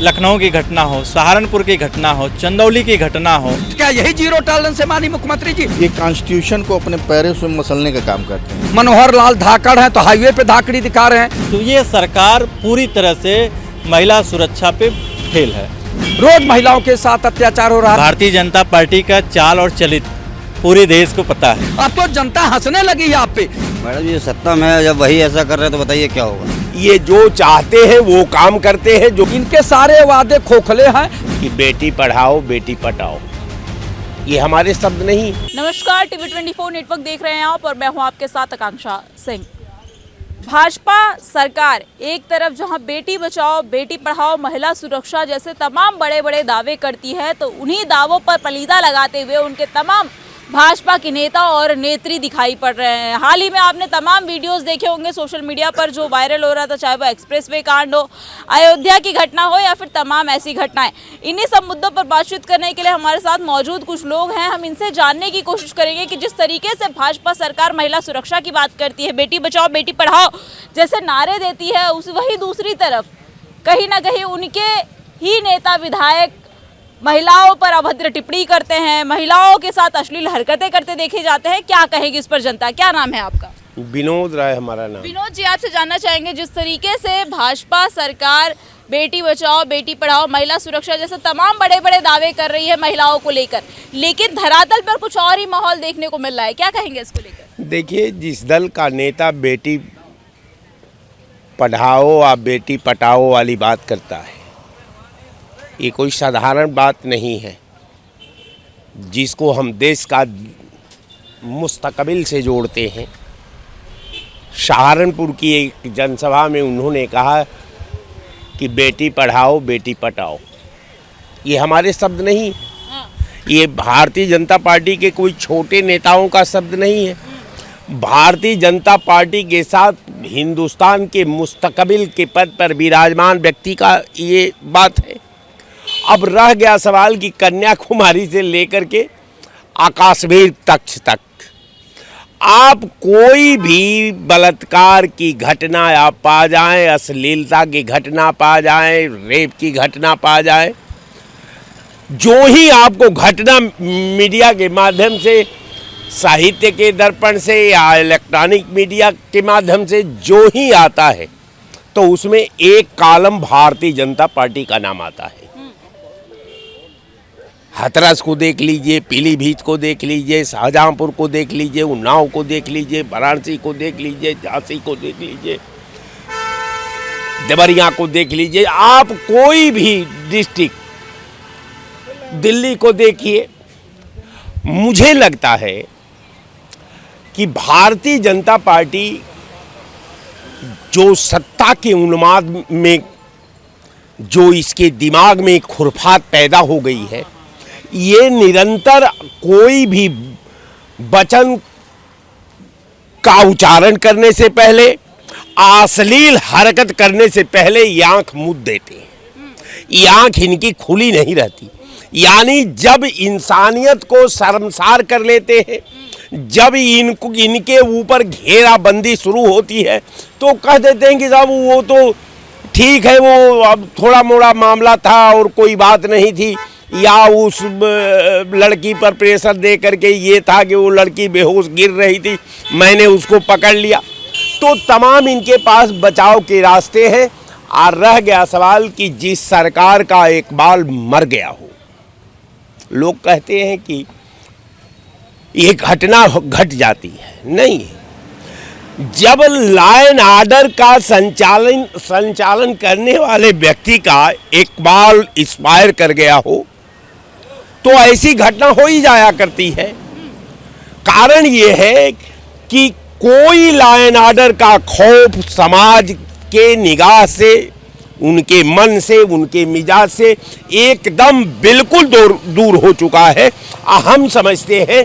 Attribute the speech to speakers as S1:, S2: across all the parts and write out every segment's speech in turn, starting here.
S1: लखनऊ की घटना हो, सहारनपुर की घटना हो, चंदौली की घटना हो,
S2: क्या यही जीरो टॉलरेंस है माननीय मुख्यमंत्री जी?
S3: ये कॉन्स्टिट्यूशन को अपने पैरों से मसलने का काम करते हैं।
S2: मनोहर लाल धाकड़ हैं तो हाईवे पे धाकड़ी दिखा रहे हैं।
S1: तो ये सरकार पूरी तरह से महिला सुरक्षा पे फेल है।
S2: रोज महिलाओं के साथ अत्याचार हो रहा है।
S1: भारतीय जनता पार्टी का चाल और चलित पूरे देश को पता है।
S2: अब तो जनता हंसने लगी है आप पे।
S4: मैडम ये सत्ता में है, जब वही ऐसा कर रहे हैं तो बताइए क्या होगा।
S5: ये जो चाहते हैं वो काम करते हैं। जो
S2: इनके सारे वादे खोखले हैं
S5: कि बेटी पढ़ाओ बेटी पटाओ, ये हमारे शब्द नहीं।
S6: नमस्कार, टीवी 24 नेटवर्क देख रहे हैं आप और मैं हूं आपके साथ आकांक्षा सिंह। भाजपा सरकार एक तरफ जहां बेटी बचाओ बेटी पढ़ाओ महिला सुरक्षा जैसे तमाम बड़े बड़े दावे करती है, तो उन्हीं दावों पर पलीदा लगाते हुए उनके तमाम भाजपा के नेता और नेत्री दिखाई पड़ रहे हैं। हाल ही में आपने तमाम वीडियोस देखे होंगे सोशल मीडिया पर जो वायरल हो रहा था, चाहे वो एक्सप्रेसवे कांड हो, अयोध्या की घटना हो या फिर तमाम ऐसी घटनाएं। इन्हीं सब मुद्दों पर बातचीत करने के लिए हमारे साथ मौजूद कुछ लोग हैं। हम इनसे जानने की कोशिश करेंगे कि जिस तरीके से भाजपा सरकार महिला सुरक्षा की बात करती है, बेटी बचाओ बेटी पढ़ाओ जैसे नारे देती है, उस वही दूसरी तरफ कहीं ना कहीं उनके ही नेता विधायक महिलाओं पर अभद्र टिप्पणी करते हैं, महिलाओं के साथ अश्लील हरकतें करते देखे जाते हैं। क्या कहेगी इस पर जनता? क्या नाम है आपका?
S5: विनोद राय हमारा नाम।
S6: विनोद जी, आपसे जानना चाहेंगे जिस तरीके से भाजपा सरकार बेटी बचाओ बेटी पढ़ाओ महिला सुरक्षा जैसे तमाम बड़े बड़े दावे कर रही है महिलाओं को लेकर, लेकिन धरातल पर कुछ और ही माहौल देखने को मिल रहा है। क्या कहेंगे इसको लेकर?
S5: देखिए, जिस दल का नेता बेटी पढ़ाओ और बेटी पटाओ वाली बात करता है, ये कोई साधारण बात नहीं है। जिसको हम देश का मुस्तकबिल से जोड़ते हैं। सहारनपुर की एक जनसभा में उन्होंने कहा कि बेटी पढ़ाओ बेटी पटाओ, ये हमारे शब्द नहीं है। ये भारतीय जनता पार्टी के कोई छोटे नेताओं का शब्द नहीं है। भारतीय जनता पार्टी के साथ हिंदुस्तान के मुस्तकबिल के पद पर विराजमान व्यक्ति का ये बात है। अब रह गया सवाल कि कन्याकुमारी से लेकर के आकाशवीर तख्त तक आप कोई भी बलात्कार की घटना आप पा जाएं, अश्लीलता की घटना पा जाएं, रेप की घटना पा जाएं, जो ही आपको घटना मीडिया के माध्यम से, साहित्य के दर्पण से या इलेक्ट्रॉनिक मीडिया के माध्यम से जो ही आता है, तो उसमें एक कॉलम भारतीय जनता पार्टी का नाम आता है। हाथरस को देख लीजिए, पीलीभीत को देख लीजिए, शाहजहांपुर को देख लीजिए, उन्नाव को देख लीजिए, वाराणसी को देख लीजिए, झांसी को देख लीजिए, देवरिया को देख लीजिए, आप कोई भी डिस्ट्रिक्ट, दिल्ली को देखिए। मुझे लगता है कि भारतीय जनता पार्टी जो सत्ता के उन्माद में जो इसके दिमाग में खुरफात पैदा हो गई है, ये निरंतर कोई भी वचन का उच्चारण करने से पहले, अश्लील हरकत करने से ये आंख मूंद देते हैं। ये आंख इनकी खुली नहीं रहती। यानी जब इंसानियत को शर्मसार कर लेते हैं, जब इनके ऊपर घेराबंदी शुरू होती है, तो कह देते हैं कि साहब वो तो ठीक है, वो अब थोड़ा मोड़ा मामला था और कोई बात नहीं थी, या उस लड़की पर प्रेशर दे करके ये था कि वो लड़की बेहोश गिर रही थी, मैंने उसको पकड़ लिया। तो तमाम इनके पास बचाव के रास्ते हैं। और रह गया सवाल कि जिस सरकार का एक बाल मर गया हो, लोग कहते हैं कि ये घटना घट जाती है। नहीं, जब लॉ एंड ऑर्डर का संचालन करने वाले व्यक्ति का एक बाल एक्सपायर कर गया हो, तो ऐसी घटना हो ही जाया करती है। कारण ये है कि कोई लॉ एंड ऑर्डर का खौफ समाज के निगाह से, उनके मन से, उनके मिजाज से एकदम बिल्कुल दूर हो चुका है। हम समझते हैं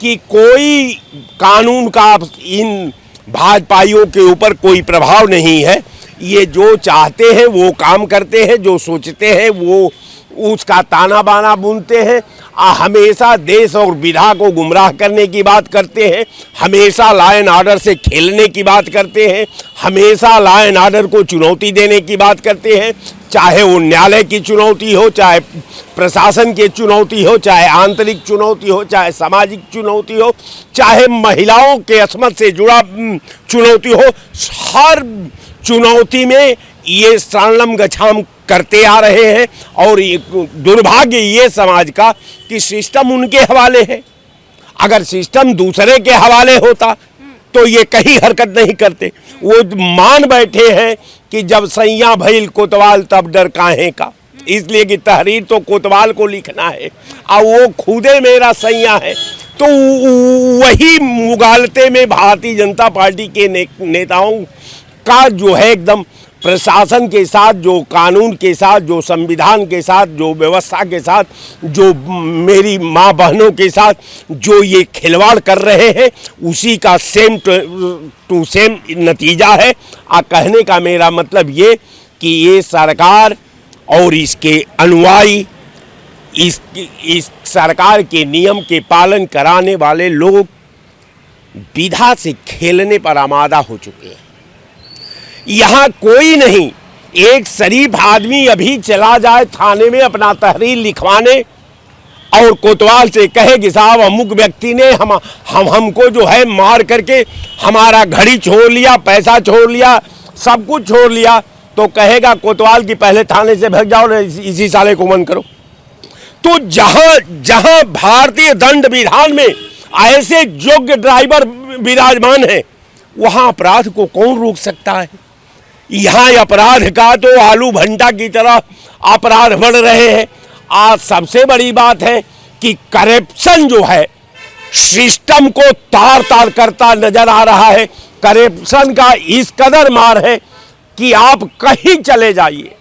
S5: कि कोई कानून का इन भाजपाइयों के ऊपर कोई प्रभाव नहीं है। ये जो चाहते हैं वो काम करते हैं, जो सोचते हैं वो उसका ताना बाना बुनते हैं। हमेशा देश और विधा को गुमराह करने की बात करते हैं, हमेशा लॉ एंड ऑर्डर से खेलने की बात करते हैं, हमेशा लॉ एंड ऑर्डर को चुनौती देने की बात करते हैं। चाहे वो न्यायालय की चुनौती हो, चाहे प्रशासन की चुनौती हो, चाहे आंतरिक चुनौती हो, चाहे सामाजिक चुनौती हो, चाहे महिलाओं के अस्मत से जुड़ा चुनौती हो, हर चुनौती में ये शरणम गच्छाम करते आ रहे हैं। और दुर्भाग्य ये समाज का कि सिस्टम उनके हवाले है। अगर सिस्टम दूसरे के हवाले होता तो ये कहीं हरकत नहीं करते। वो मान बैठे हैं कि जब सैया भइल कोतवाल तब डर काहे का, इसलिए कि तहरीर तो कोतवाल को लिखना है और वो खुदे मेरा सैया है। तो वही मुगालते में भारतीय जनता पार्टी के नेताओं का जो है एकदम प्रशासन के साथ, जो कानून के साथ, जो संविधान के साथ, जो व्यवस्था के साथ, जो मेरी माँ बहनों के साथ जो ये खिलवाड़ कर रहे हैं, उसी का सेम टू सेम नतीजा है। कहने का मेरा मतलब ये कि ये सरकार और इसके अनुयायी, इस सरकार के नियम के पालन कराने वाले लोग विधा से खेलने पर आमादा हो चुके हैं। यहाँ कोई नहीं, एक शरीफ आदमी अभी चला जाए थाने में अपना तहरीर लिखवाने और कोतवाल से कहे कि साहब अमुक व्यक्ति ने हमको जो है मार करके हमारा घड़ी छोड़ लिया, पैसा छोड़ लिया, सब कुछ छोड़ लिया, तो कहेगा कोतवाल की पहले थाने से भाग जाओ, इसी साले को मन करो। तो जहां भारतीय दंड विधान में ऐसे योग्य ड्राइवर विराजमान है, वहां अपराध को कौन रोक सकता है। यहाँ अपराध का तो आलू भंटा की तरह अपराध बढ़ रहे हैं। आज सबसे बड़ी बात है कि करप्शन जो है सिस्टम को तार तार करता नजर आ रहा है। करप्शन का इस कदर मार है कि आप कहीं चले जाइए,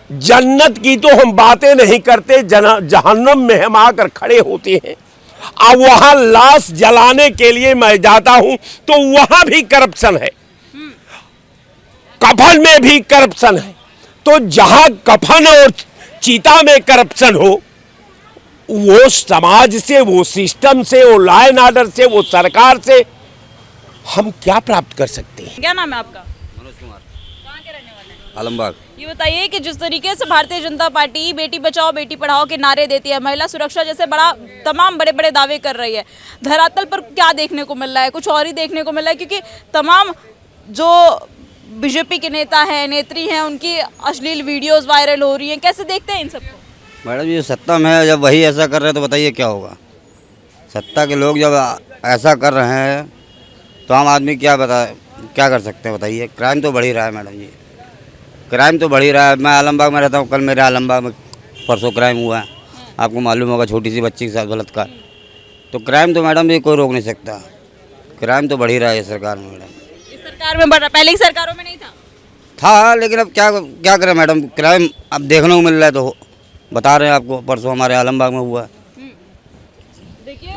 S5: जन्नत की तो हम बातें नहीं करते, जहन्नम में हम आकर खड़े होते हैं। अब वहां लाश जलाने के लिए मैं जाता हूं तो वहां भी करप्शन है, कफन में भी करप्शन है। तो जहां कफन और चीता में करप्शन हो, वो समाज से, वो सिस्टम से, वो लॉ एंड ऑर्डर से, वो सरकार से हम क्या प्राप्त कर सकते हैं।
S6: क्या नाम है आपका?
S4: मनोज कुमार,
S6: कहाँ के रहने वाले हैं?
S4: आलमबाग।
S6: ये बताइए कि जिस तरीके से भारतीय जनता पार्टी बेटी बचाओ बेटी पढ़ाओ के नारे देती है, महिला सुरक्षा जैसे तमाम बड़े बड़े दावे कर रही है, धरातल पर क्या देखने को मिल रहा है? कुछ और ही देखने को मिल रहा है, क्योंकि तमाम जो बीजेपी के नेता हैं, नेत्री हैं, उनकी अश्लील वीडियोस वायरल हो रही हैं। कैसे देखते हैं इन सबको?
S4: मैडम ये सत्ता में है, जब वही ऐसा कर रहे हैं तो बताइए क्या होगा। सत्ता के लोग जब ऐसा कर रहे हैं तो आम आदमी क्या कर सकते हैं बताइए। क्राइम तो बढ़ ही रहा है मैडम जी, क्राइम तो बढ़ ही रहा है। मैं आलमबाग में रहता हूँ, कल मेरे आलमबाग में परसों क्राइम हुआ है, आपको मालूम होगा, छोटी सी बच्ची के साथ बलात्कार। तो क्राइम तो मैडम ये कोई रोक नहीं सकता, क्राइम तो बढ़ ही रहा है सरकार में मैडम।
S6: इस सरकार में बढ़ रहा, पहले की सरकारों में नहीं
S4: था, लेकिन अब क्या करें मैडम, क्राइम अब देखने को मिल रहा है। तो बता रहे हैं आपको, परसों हमारे आलमबाग में हुआ।
S6: देखिए,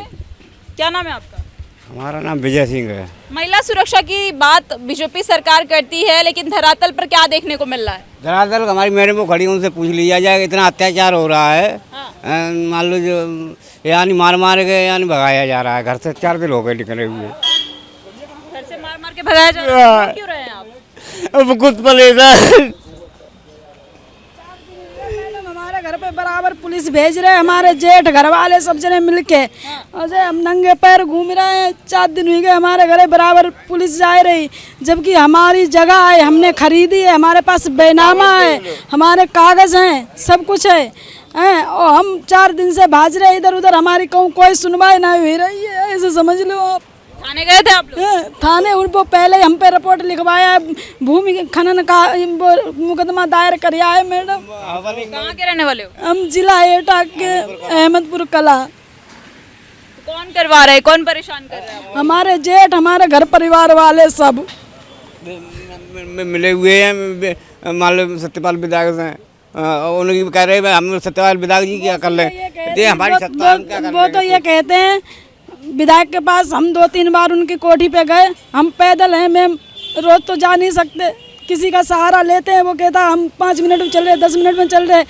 S6: क्या नाम है आपका?
S7: हमारा नाम विजय सिंह है।
S6: महिला सुरक्षा की बात बीजेपी सरकार करती है, लेकिन धरातल पर क्या देखने को मिल रहा है?
S7: दरअसल हमारी मैडम को खड़ी, उनसे पूछ लिया जाए, इतना अत्याचार हो रहा है। मान लो जो यानी मार के यानी भगाया जा रहा है घर से। 4 दिन हो गए निकले हुए,
S6: घर से मार के भगाया जा रहा है। क्यों रहे हैं आप?
S7: अब कुछ परेशान।
S8: हमारे घर पे बराबर पुलिस भेज रहे हैं, हमारे जेठ घर वाले सब जने मिलके, और हम नंगे पैर घूम रहे हैं। 4 दिन हुए हमारे घरे बराबर पुलिस जा रही, जबकि हमारी जगह है, हमने खरीदी है, हमारे पास बेनामा है, हमारे कागज हैं, सब कुछ है, और हम 4 दिन से भाज रहे इधर उधर, हमारी कोई सुनवाई नहीं हो रही है। ऐसे समझ लो आप।
S6: थाने गए थे आप लोग?
S8: थाने उनको पहले हम पे रिपोर्ट लिखवाया, भूमि खनन का मुकदमा दायर कराया है मैडम।
S6: कहाँ के रहने वाले हो?
S8: हम जिला एटा के अहमदपुर कला।
S6: कौन करवा रहे, कौन परेशान कर रहा है?
S8: हमारे जेठ, हमारे घर परिवार वाले सब
S7: मिले हुए हैं। मान लो सत्यपाल विधायक से उन्हें कह रहे हैं हम सत्यपाल विधायक जी क्या कर ले, हमारी सत्ता
S8: वो तो ये कहते हैं विधायक के पास। हम 2-3 बार उनकी कोठी पे गए, हम पैदल हैं मैम, रोज तो जा नहीं सकते, किसी का सहारा लेते हैं। वो कहता हम 5 मिनट में चल रहे, 10 मिनट में चल रहे,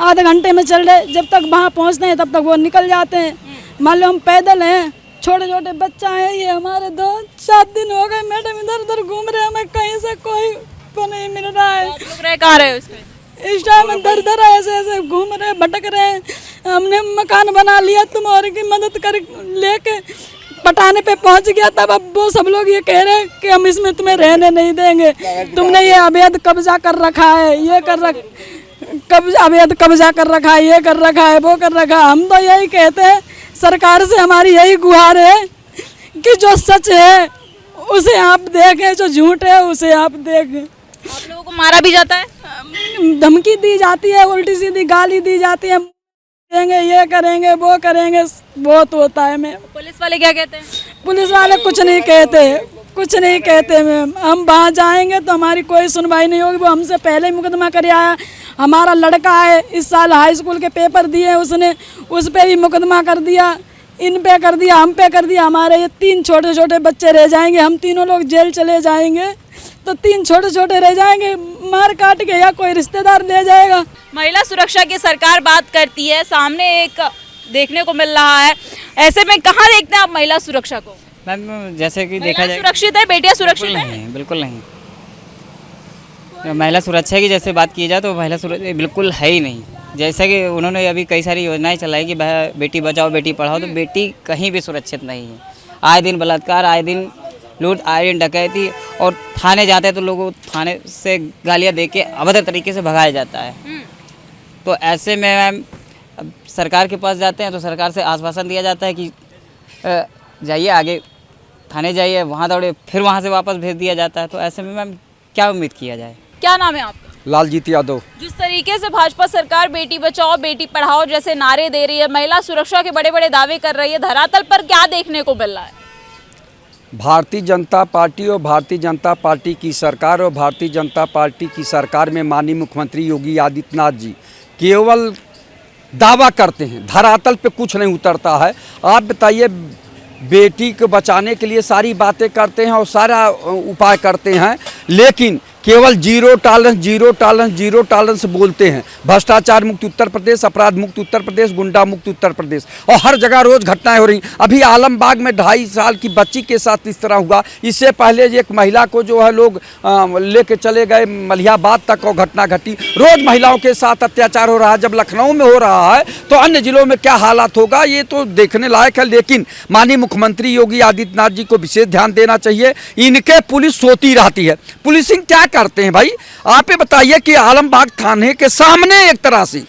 S8: आधे घंटे में चल रहे, जब तक वहाँ पहुँचते हैं तब तक वो निकल जाते हैं। मान लो हम पैदल हैं, छोटे छोटे बच्चा हैं, ये हमारे 2-4 दिन हो गए मैडम इधर उधर घूम रहे हैं, हमें कहीं से कोई को नहीं मिल रहा है।
S6: आप लोग रह कहाँ रहे हो इसमें?
S8: इस टाइम दर दर ऐसे ऐसे घूम रहे भटक रहे हैं। हमने मकान बना लिया तुम और की मदद कर लेके पटाने पे पहुंच गया, तब अब वो सब लोग ये कह रहे हैं कि हम इसमें तुम्हें रहने नहीं देंगे, तुमने ये अवैध कब्जा कर रखा है, ये अवैध कब्जा कर रखा है, ये कर रखा है, वो कर रखा है। हम तो यही कहते हैं, सरकार से हमारी यही गुहार है कि जो सच है उसे आप देखें, जो झूठ है उसे आप देखें।
S6: आप लोगों को मारा भी जाता है?
S8: धमकी दी जाती है, उल्टी सीधी गाली दी जाती है, देंगे, ये करेंगे, वो करेंगे, बहुत होता है मैम।
S6: पुलिस वाले क्या कहते हैं?
S8: पुलिस वाले कुछ नहीं कहते, कुछ नहीं कहते मैम। हम वहाँ जाएंगे तो हमारी कोई सुनवाई नहीं होगी। वो हमसे पहले ही मुकदमा कर आया। हमारा लड़का है, इस साल हाई स्कूल के पेपर दिए उसने, उस पर भी मुकदमा कर दिया, इन पे कर दिया, हम पे कर दिया। हमारे ये 3 छोटे छोटे बच्चे रह जाएंगे, हम तीनों लोग जेल चले जाएंगे तो 3 छोटे छोटे रह जाएंगे, मार काट के, या कोई रिश्तेदार ले जाएगा।
S6: महिला सुरक्षा की सरकार बात करती है, सामने एक देखने को मिल रहा है। ऐसे में कहाँ देखते हैं आप महिला सुरक्षा को?
S9: मैम जैसे कि देखा जाए,
S6: सुरक्षित है, बेटियां सुरक्षित
S9: बिल्कुल
S6: है?
S9: नहीं, बिल्कुल नहीं। महिला सुरक्षा की जैसे बात की जाए तो महिला सुरक्षा बिल्कुल है ही नहीं। जैसे कि उन्होंने अभी कई सारी योजनाएं चलाई कि बेटी बचाओ बेटी पढ़ाओ, तो बेटी कहीं भी सुरक्षित नहीं है। आए दिन बलात्कार, आए दिन लूट, आए दिन डकैती, और थाने जाते हैं तो लोगों को थाने से गालियां दे के अभद्र तरीके से भगाया जाता है। तो ऐसे में मैम अब सरकार के पास जाते हैं तो सरकार से आश्वासन दिया जाता है कि जाइए आगे थाने जाइए, वहाँ दौड़े, फिर वहाँ से वापस भेज दिया जाता है। तो ऐसे में मैम क्या उम्मीद किया जाए?
S6: क्या नाम है आपका?
S2: लालजीत यादव।
S6: जिस तरीके से भाजपा सरकार बेटी बचाओ बेटी पढ़ाओ जैसे नारे दे रही है, महिला सुरक्षा के बड़े बड़े दावे कर रही है, धरातल पर क्या देखने को मिल रहा है?
S2: भारतीय जनता पार्टी और भारतीय जनता पार्टी की सरकार और भारतीय जनता पार्टी की सरकार में माननीय मुख्यमंत्री योगी आदित्यनाथ जी केवल दावा करते हैं, धरातल पे कुछ नहीं उतरता है। आप बताइए, बेटी को बचाने के लिए सारी बातें करते हैं और सारा उपाय करते हैं, लेकिन केवल जीरो टॉलरेंस बोलते हैं। भ्रष्टाचार मुक्त उत्तर प्रदेश, अपराध मुक्त उत्तर प्रदेश, गुंडा मुक्त उत्तर प्रदेश, और हर जगह रोज घटनाएं हो रही। अभी आलमबाग में 2.5 साल की बच्ची के साथ इस तरह हुआ। इससे पहले एक महिला को जो है लोग लेके चले गए मलिहाबाद तक और घटना घटी। रोज महिलाओं के साथ अत्याचार हो रहा है। जब लखनऊ में हो रहा है तो अन्य जिलों में क्या हालात होगा, ये तो देखने लायक है। लेकिन माननीय मुख्यमंत्री योगी आदित्यनाथ जी को विशेष ध्यान देना चाहिए। इनके पुलिस सोती रहती है। पुलिसिंग क्या करते हैं भाई, आप ये बताइए कि आलमबाग थाने के सामने एक तरह से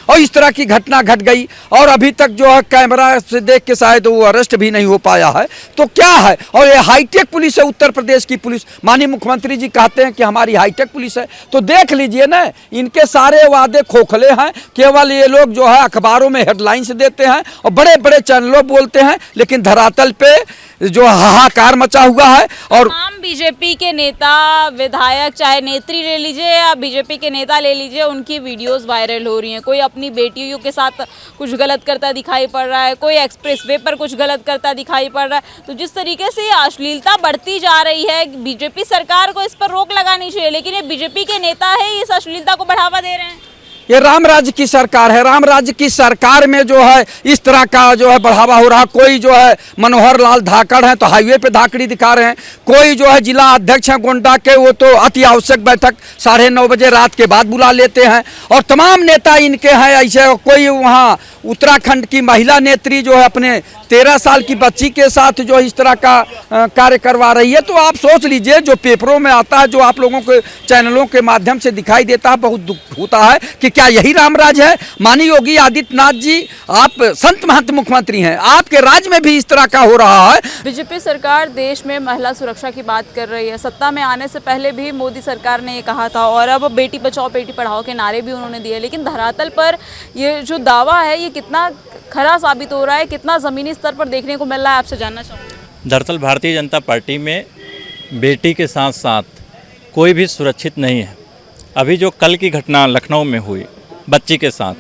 S2: और इस तरह की घटना घट गई, और अभी तक जो है कैमरा से देख के शायद वो अरेस्ट भी नहीं हो पाया है। तो क्या है, और ये हाईटेक पुलिस है उत्तर प्रदेश की पुलिस। माननीय मुख्यमंत्री जी कहते हैं कि हमारी हाईटेक पुलिस है, तो देख लीजिए ना, इनके सारे वादे खोखले हैं। केवल ये लोग जो है अखबारों में हेडलाइंस देते हैं और बड़े बड़े चैनलों बोलते हैं, लेकिन धरातल पे जो हाहाकार मचा हुआ है। और
S6: बीजेपी के नेता विधायक, चाहे नेत्री ले लीजिए या बीजेपी के नेता ले लीजिए, उनकी वीडियोस वायरल हो रही हैं। कोई अपनी बेटियों के साथ कुछ गलत करता दिखाई पड़ रहा है, कोई एक्सप्रेसवे पर कुछ गलत करता दिखाई पड़ रहा है। तो जिस तरीके से अश्लीलता बढ़ती जा रही है, बीजेपी सरकार को इस पर रोक लगानी चाहिए, लेकिन ये बीजेपी के नेता है इस अश्लीलता को बढ़ावा दे रहे हैं।
S2: ये राम राज्य की सरकार है। राम राज्य की सरकार में जो है इस तरह का जो है बढ़ावा हो रहा। कोई जो है मनोहर लाल धाकड़ हैं तो हाईवे पे धाकड़ी दिखा रहे हैं। कोई जो है जिला अध्यक्ष हैं गोंडा के, वो तो अति आवश्यक बैठक 9:30 बजे रात के बाद बुला लेते हैं। और तमाम नेता इनके हैं ऐसे। कोई वहाँ उत्तराखंड की महिला नेत्री जो है अपने 13 साल की बच्ची के साथ जो इस तरह का कार्य करवा रही है। तो आप सोच लीजिए, जो पेपरों में आता है, जो आप लोगों के चैनलों के माध्यम से दिखाई देता है, बहुत दुख होता है कि क्या यही रामराज है। माननीय योगी आदित्यनाथ जी, आप संत महंत मुख्यमंत्री हैं, आपके राज्य में भी इस तरह का हो रहा है।
S6: बीजेपी सरकार देश में महिला सुरक्षा की बात कर रही है। सत्ता में आने से पहले भी मोदी सरकार ने ये कहा था, और अब बेटी बचाओ बेटी पढ़ाओ के नारे भी उन्होंने दिए। लेकिन धरातल पर ये जो दावा है, ये कितना खरा साबित हो रहा है, कितना ज़मीनी स्तर पर देखने को मिल रहा है, आपसे जानना चाहूँगी।
S1: दरअसल भारतीय जनता पार्टी में बेटी के साथ साथ कोई भी सुरक्षित नहीं है। अभी जो कल की घटना लखनऊ में हुई बच्ची के साथ,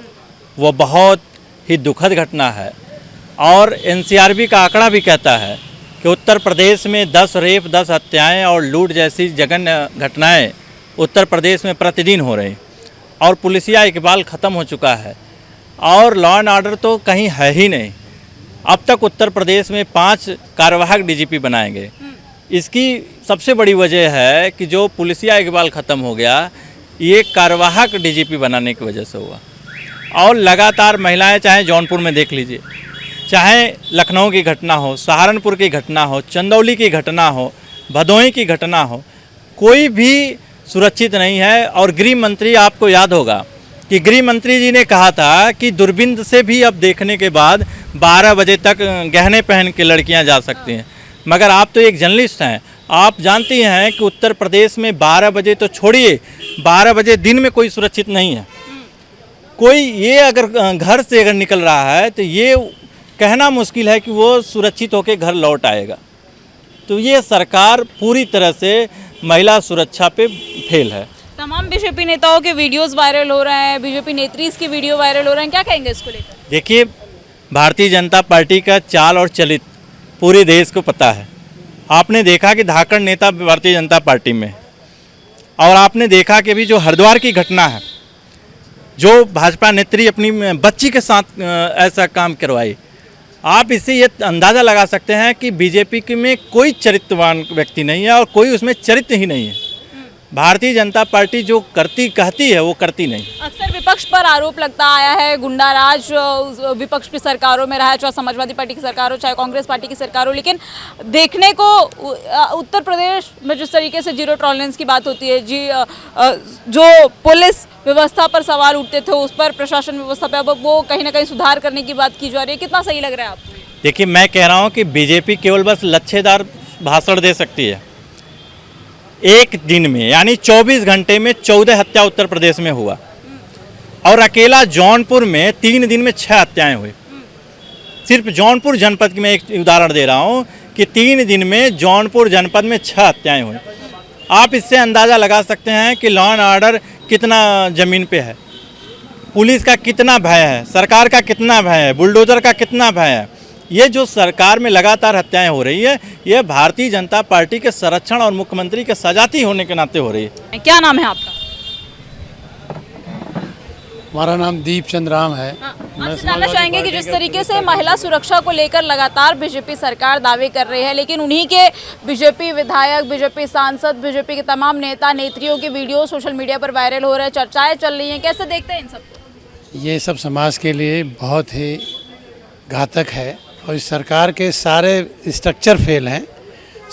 S1: वो बहुत ही दुखद घटना है। और एनसीआरबी का आंकड़ा भी कहता है कि उत्तर प्रदेश में 10 रेप, 10 हत्याएँ और लूट जैसी जघन्य घटनाएँ उत्तर प्रदेश में प्रतिदिन हो रही, और पुलिसिया इकबाल ख़त्म हो चुका है, और लॉ एंड ऑर्डर तो कहीं है ही नहीं। अब तक उत्तर प्रदेश में 5 कार्यवाहक डीजीपी बनाए गए। इसकी सबसे बड़ी वजह है कि जो पुलिसिया इकबाल ख़त्म हो गया, ये कार्यवाहक डीजीपी बनाने की वजह से हुआ। और लगातार महिलाएं, चाहे जौनपुर में देख लीजिए, चाहे लखनऊ की घटना हो, सहारनपुर की घटना हो, चंदौली की घटना हो, भदोही की घटना हो, कोई भी सुरक्षित नहीं है। और गृह मंत्री, आपको याद होगा कि गृह मंत्री जी ने कहा था कि दूरबीन से भी अब देखने के बाद 12 बजे तक गहने पहन के लड़कियां जा सकती हैं। मगर आप तो एक जर्नलिस्ट हैं, आप जानती हैं कि उत्तर प्रदेश में 12 बजे तो छोड़िए, 12 बजे दिन में कोई सुरक्षित नहीं है। कोई ये अगर घर से अगर निकल रहा है तो ये कहना मुश्किल है कि वो सुरक्षित होकर घर लौट आएगा। तो ये सरकार पूरी तरह से महिला सुरक्षा पे फेल है।
S6: तमाम बीजेपी नेताओं के वीडियोस वायरल हो रहे हैं, बीजेपी नेत्रीज के वीडियो वायरल हो रहे हैं, क्या कहेंगे इसको लेकर?
S1: देखिए, भारतीय जनता पार्टी का चाल और चलित पूरे देश को पता है। आपने देखा कि धाकड़ नेता भारतीय जनता पार्टी में, और आपने देखा कि अभी जो हरिद्वार की घटना है, जो भाजपा नेत्री अपनी बच्ची के साथ ऐसा काम करवाई, आप इससे ये अंदाज़ा लगा सकते हैं कि बीजेपी में कोई चरित्रवान व्यक्ति नहीं है और कोई उसमें चरित्र ही नहीं है। भारतीय जनता पार्टी जो कहती है वो करती नहीं।
S6: अक्सर विपक्ष पर आरोप लगता आया है, गुंडा राज विपक्ष की सरकारों में रहा है, चाहे समाजवादी पार्टी की सरकार हो, चाहे कांग्रेस पार्टी की सरकार हो। लेकिन देखने को उत्तर प्रदेश में जिस तरीके से जीरो टॉलरेंस की बात होती है, जो पुलिस व्यवस्था पर सवाल उठते थे, उस पर प्रशासन व्यवस्था पर अब वो कहीं ना कहीं सुधार करने की बात की जा रही है, कितना सही लग रहा है आपको?
S1: देखिए, मैं कह रहा हूँ कि बीजेपी केवल बस लच्छेदार भाषण दे सकती है। एक दिन में, यानी 24 घंटे में 14 हत्या उत्तर प्रदेश में हुआ, और अकेला जौनपुर में 3 दिन में 6 हत्याएं हुई। सिर्फ जौनपुर जनपद की मैं एक उदाहरण दे रहा हूं कि 3 दिन में जौनपुर जनपद में 6 हत्याएं हुई। आप इससे अंदाज़ा लगा सकते हैं कि लॉ एंड ऑर्डर कितना ज़मीन पे है, पुलिस का कितना भय है, सरकार का कितना भय है, बुलडोजर का कितना भय है। ये जो सरकार में लगातार हत्याएं हो रही है, ये भारतीय जनता पार्टी के संरक्षण और मुख्यमंत्री के सजाती होने के नाते हो रही है।
S6: क्या नाम है आपका?
S10: हमारा नाम दीप चंद राम है।
S6: आपसे जानना चाहेंगे कि जिस तरीके से महिला सुरक्षा को लेकर लगातार बीजेपी सरकार दावे कर रही है, लेकिन उन्हीं के बीजेपी विधायक, बीजेपी सांसद, बीजेपी के तमाम नेता नेत्रियों के वीडियो सोशल मीडिया पर वायरल हो रहे हैं, चर्चाएं चल रही हैं, कैसे देखते हैं इन सबको?
S10: ये सब समाज के लिए बहुत ही घातक है और इस सरकार के सारे स्ट्रक्चर फेल हैं।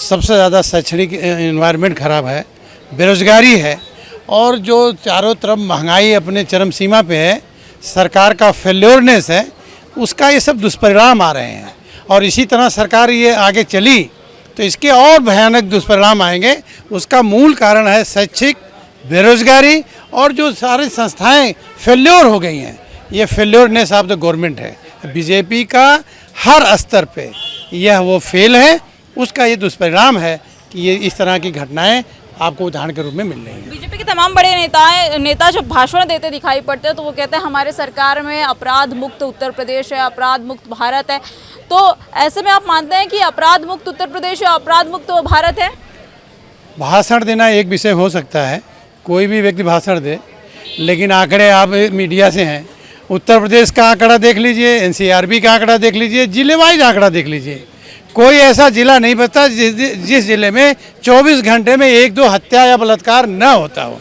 S10: सबसे ज़्यादा शैक्षणिक एनवायरनमेंट ख़राब है, बेरोज़गारी है, और जो चारों तरफ महंगाई अपने चरम सीमा पे है, सरकार का फेल्योरनेस है, उसका ये सब दुष्परिणाम आ रहे हैं। और इसी तरह सरकार ये आगे चली तो इसके और भयानक दुष्परिणाम आएंगे। उसका मूल कारण है शैक्षिक बेरोज़गारी, और जो सारी संस्थाएं फेल्योर हो गई हैं, ये फेल्योरनेस ऑफ द गवर्नमेंट है। बीजेपी का हर स्तर पे यह वो फेल है, उसका ये दुष्परिणाम है कि ये इस तरह की घटनाएं आपको उदाहरण के रूप में मिल रही हैं।
S6: बीजेपी के तमाम बड़े नेता जब भाषण देते दिखाई पड़ते हैं तो वो कहते हैं हमारे सरकार में अपराध मुक्त उत्तर प्रदेश है, अपराध मुक्त भारत है। तो ऐसे में आप मानते हैं कि अपराध मुक्त उत्तर प्रदेश है, अपराध मुक्त भारत है? भाषण
S10: देना एक विषय हो सकता है, कोई भी व्यक्ति भाषण दे, लेकिन आंकड़े आप मीडिया से हैं, उत्तर प्रदेश का आंकड़ा देख लीजिए, एनसीआरबी का आंकड़ा देख लीजिए, जिले वाइज आंकड़ा देख लीजिए, कोई ऐसा जिला नहीं बचता जिस जिले में 24 घंटे में 1-2 हत्या या बलात्कार न होता हो।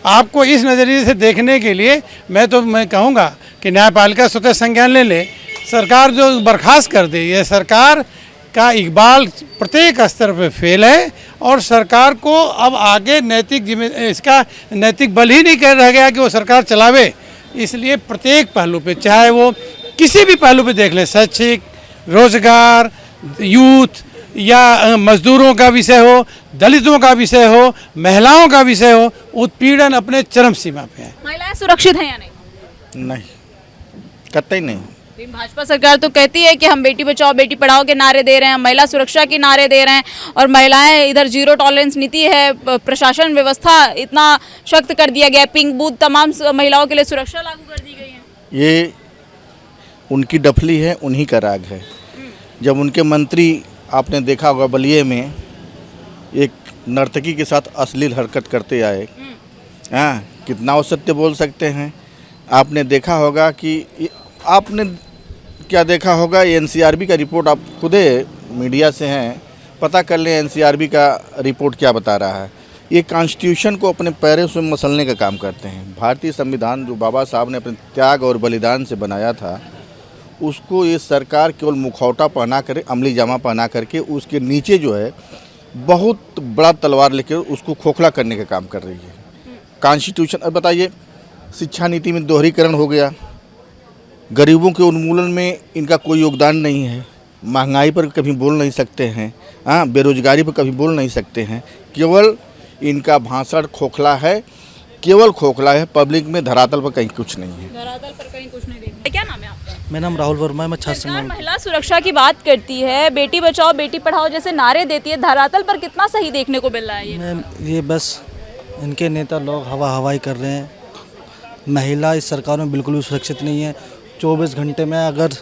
S10: आपको इस नज़रिए से देखने के लिए मैं कहूँगा कि न्यायपालिका स्वतः संज्ञान ले, सरकार जो बर्खास्त कर दे। ये सरकार का इकबाल प्रत्येक स्तर पे फेल है, और सरकार को अब आगे इसका नैतिक बल ही नहीं कर रह गया कि वो सरकार चलावे। इसलिए प्रत्येक पहलू पे, चाहे वो किसी भी पहलू पे देख लें, शैक्षिक, रोजगार, यूथ या मजदूरों का विषय हो, दलितों का विषय हो, महिलाओं का विषय हो, उत्पीड़न अपने चरम सीमा पे है।
S6: महिलाएं सुरक्षित हैं या नहीं?
S3: नहीं, कतई नहीं।
S6: भाजपा सरकार तो कहती है कि हम बेटी बचाओ बेटी पढ़ाओ के नारे दे रहे हैं, महिला सुरक्षा के नारे दे रहे हैं, और महिलाएं इधर जीरो टॉलरेंस नीति है, प्रशासन व्यवस्था इतना सख्त कर दिया गया, पिंक बूथ तमाम महिलाओं के लिए सुरक्षा लागू कर दी गई है।
S3: ये उनकी डफली है, उन्हीं का राग है। जब उनके मंत्री, आपने देखा होगा बलिए में एक नर्तकी के साथ अश्लील हरकत करते आए, हाँ, कितना वो सत्य बोल सकते हैं। आपने देखा होगा कि आपने क्या देखा होगा, एनसीआरबी का रिपोर्ट, आप खुदे मीडिया से हैं, पता कर लें एनसीआरबी का रिपोर्ट क्या बता रहा है ये कॉन्स्टिट्यूशन को अपने पैरों से मसलने का काम करते हैं। भारतीय संविधान जो बाबा साहब ने अपने त्याग और बलिदान से बनाया था, उसको ये सरकार केवल मुखौटा पहना कर, अमली जामा पहना करके उसके नीचे जो है बहुत बड़ा तलवार लेकर उसको खोखला करने का काम कर रही है। कॉन्स्टिट्यूशन, अब बताइए, शिक्षा नीति में दोहरीकरण हो गया, गरीबों के उन्मूलन में इनका कोई योगदान नहीं है, महंगाई पर कभी बोल नहीं सकते हैं, हाँ, बेरोजगारी पर कभी बोल नहीं सकते हैं। केवल इनका भाषण खोखला है, केवल खोखला है, पब्लिक में धरातल पर कहीं कुछ नहीं है।
S6: धरातल पर कहीं कुछ नहीं देखते। क्या नाम है आपका?
S11: मेरा नाम राहुल वर्मा है, मैं छात्र
S6: सरकार
S11: संगठन।
S6: महिला सुरक्षा की बात करती है, बेटी बचाओ बेटी पढ़ाओ जैसे नारे देती है, धरातल पर कितना सही देखने को मिल रहा है ये?
S11: मैम, ये बस इनके नेता लोग हवाई कर रहे हैं। महिला इस सरकार में बिल्कुल भी सुरक्षित नहीं है। 24 घंटे में अगर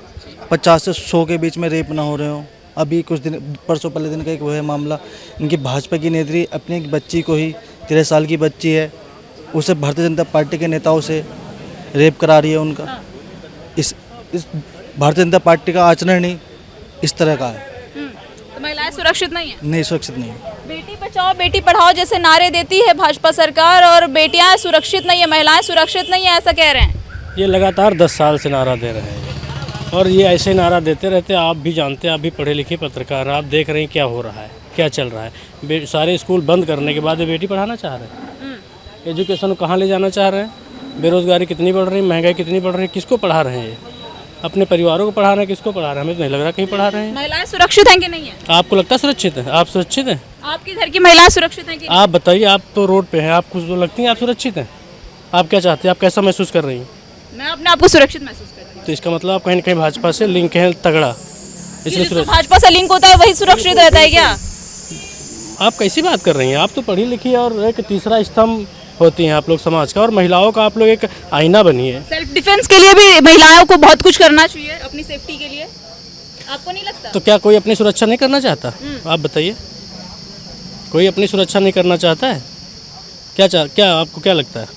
S11: 50 से 100 के बीच में रेप ना हो रहे हो। अभी कुछ दिन परसों पहले दिन का एक वो है मामला, इनकी भाजपा की नेत्री अपनी एक बच्ची को ही, 13 साल की बच्ची है, उसे भारतीय जनता पार्टी के नेताओं से रेप करा रही है उनका। इस भारतीय जनता पार्टी का आचरण ही इस तरह का है।
S6: तो महिलाएं सुरक्षित नहीं है?
S11: नहीं, सुरक्षित नहीं है।
S6: बेटी बचाओ बेटी पढ़ाओ जैसे नारे देती है भाजपा सरकार और बेटियां सुरक्षित नहीं है, महिलाएं सुरक्षित नहीं है, ऐसा कह रहे हैं।
S12: ये लगातार 10 साल से नारा दे रहे हैं और ये ऐसे नारा देते रहते। आप भी जानते हैं, आप भी पढ़े लिखे पत्रकार हैं, आप देख रहे हैं क्या हो रहा है, क्या चल रहा है। सारे स्कूल बंद करने के बाद ये बेटी पढ़ाना चाह रहे हैं, एजुकेशन कहाँ ले जाना चाह रहे हैं। बेरोजगारी कितनी बढ़ रही है, महंगाई कितनी बढ़ रही है, किसको पढ़ा रहे हैं ये? अपने परिवारों को पढ़ा रहे हैं, किसको पढ़ा रहे हैं? हमें तो नहीं लग रहा कहीं पढ़ा रहे हैं।
S6: महिलाएं सुरक्षित हैं कि नहीं है?
S12: आपको लगता है सुरक्षित है? आप सुरक्षित हैं?
S6: आपके घर की महिलाएं सुरक्षित हैं कि?
S12: आप बताइए, आप तो रोड पे हैं, आपको तो लगती है आप सुरक्षित हैं? आप क्या चाहते हैं? आप कैसा महसूस कर रही हैं?
S6: मैं अपने आप को सुरक्षित महसूस कर रही हूँ।
S12: तो इसका मतलब आप कहीं ना कहीं भाजपा से लिंक है तगड़ा, इसलिए
S6: जिसको भाजपा से लिंक होता है वही सुरक्षित रहता है क्या?
S12: आप कैसी बात कर रही हैं? आप तो पढ़ी लिखी और एक तीसरा स्तंभ होती हैं आप लोग समाज का, और महिलाओं का आप लोग एक आईना बनी है।
S6: सेल्फ डिफेंस के लिए भी महिलाओं को बहुत कुछ करना चाहिए, अपनी सेफ्टी के लिए, आपको नहीं लगता?
S12: तो क्या कोई अपनी सुरक्षा नहीं करना चाहता? आप बताइए, कोई अपनी सुरक्षा नहीं करना चाहता है? क्या आपको क्या लगता है?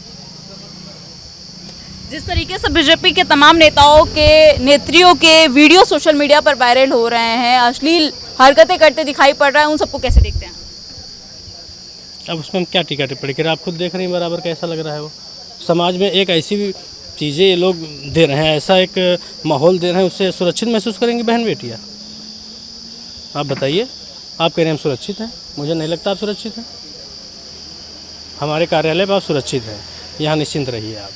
S6: जिस तरीके से बीजेपी के तमाम नेताओं के नेत्रियों के वीडियो सोशल मीडिया पर वायरल हो रहे हैं, अश्लील हरकतें करते दिखाई पड़ रहा है, उन सबको कैसे देखते हैं?
S12: अब उसमें हम क्या टीका टिप्पणी करें? आप खुद देख रहे हैं बराबर कैसा लग रहा है। वो समाज में एक ऐसी चीज़ें ये लोग दे रहे हैं, ऐसा एक माहौल दे रहे हैं, उससे सुरक्षित महसूस करेंगी बहन बेटियाँ? आप बताइए, आप कह रहे हैं हम सुरक्षित हैं, मुझे नहीं लगता आप सुरक्षित हैं। हमारे कार्यालय पर आप सुरक्षित हैं, यहाँ निश्चिंत रहिए। आप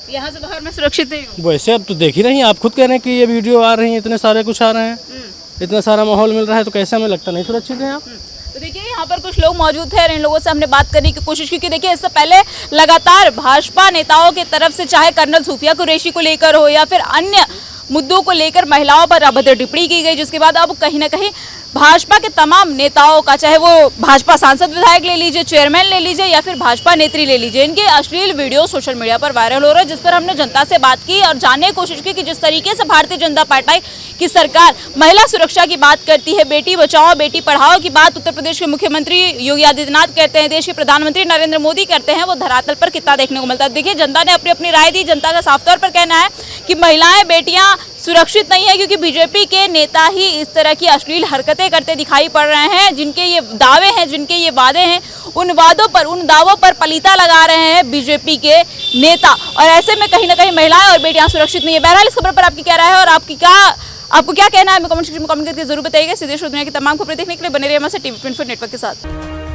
S6: यहाँ से बाहर मैं सुरक्षित नहीं हूँ।
S12: वैसे अब तो देख ही रही हैं, आप खुद कह रहे हैं कि ये वीडियो आ रही हैं, इतने सारे कुछ आ रहे हैं, इतना सारा माहौल मिल रहा है, तो कैसे हमें लगता नहीं सुरक्षित हैं आप?
S6: तो देखिए यहाँ पर कुछ लोग मौजूद थे, इन लोगों से हमने बात करने की कोशिश की, क्योंकि देखिए इससे पहले लगातार भाजपा नेताओं की तरफ से चाहे कर्नल सूफिया कुरैशी को लेकर हो या फिर अन्य मुद्दों को लेकर महिलाओं पर अभद्र टिप्पणी की गई, जिसके बाद अब कहीं ना कहीं भाजपा के तमाम नेताओं का, चाहे वो भाजपा सांसद विधायक ले लीजिए, चेयरमैन ले लीजिए या फिर भाजपा नेत्री ले लीजिए, इनके अश्लील वीडियो सोशल मीडिया पर वायरल हो रहे हैं, जिस पर हमने जनता से बात की और जानने की कोशिश की कि जिस तरीके से भारतीय जनता पार्टी की सरकार महिला सुरक्षा की बात करती है, बेटी बचाओ बेटी पढ़ाओ की बात उत्तर प्रदेश के मुख्यमंत्री योगी आदित्यनाथ करते हैं, देश के प्रधानमंत्री नरेंद्र मोदी करते हैं, वो धरातल पर कितना देखने को मिलता है। देखिए जनता ने अपनी अपनी राय दी। जनता का साफ तौर पर कहना है कि महिलाएं बेटियां सुरक्षित नहीं है, क्योंकि बीजेपी के नेता ही इस तरह की अश्लील हरकतें करते दिखाई पड़ रहे हैं। जिनके ये दावे हैं, जिनके ये वादे हैं, उन वादों पर, उन दावों पर पलीता लगा रहे हैं बीजेपी के नेता, और ऐसे में कहीं ना कहीं महिलाएं और बेटियां सुरक्षित नहीं है। बहरहाल इस खबर पर आपकी क्या राय है और आपको क्या कहना है, हमें कमेंट सेक्शन में कमेंट करके जरूर बताइएगा। सीधे दुनिया की तमाम खबरें देखने के लिए बने रहिए हमारे टीवी 24 नेटवर्क के साथ।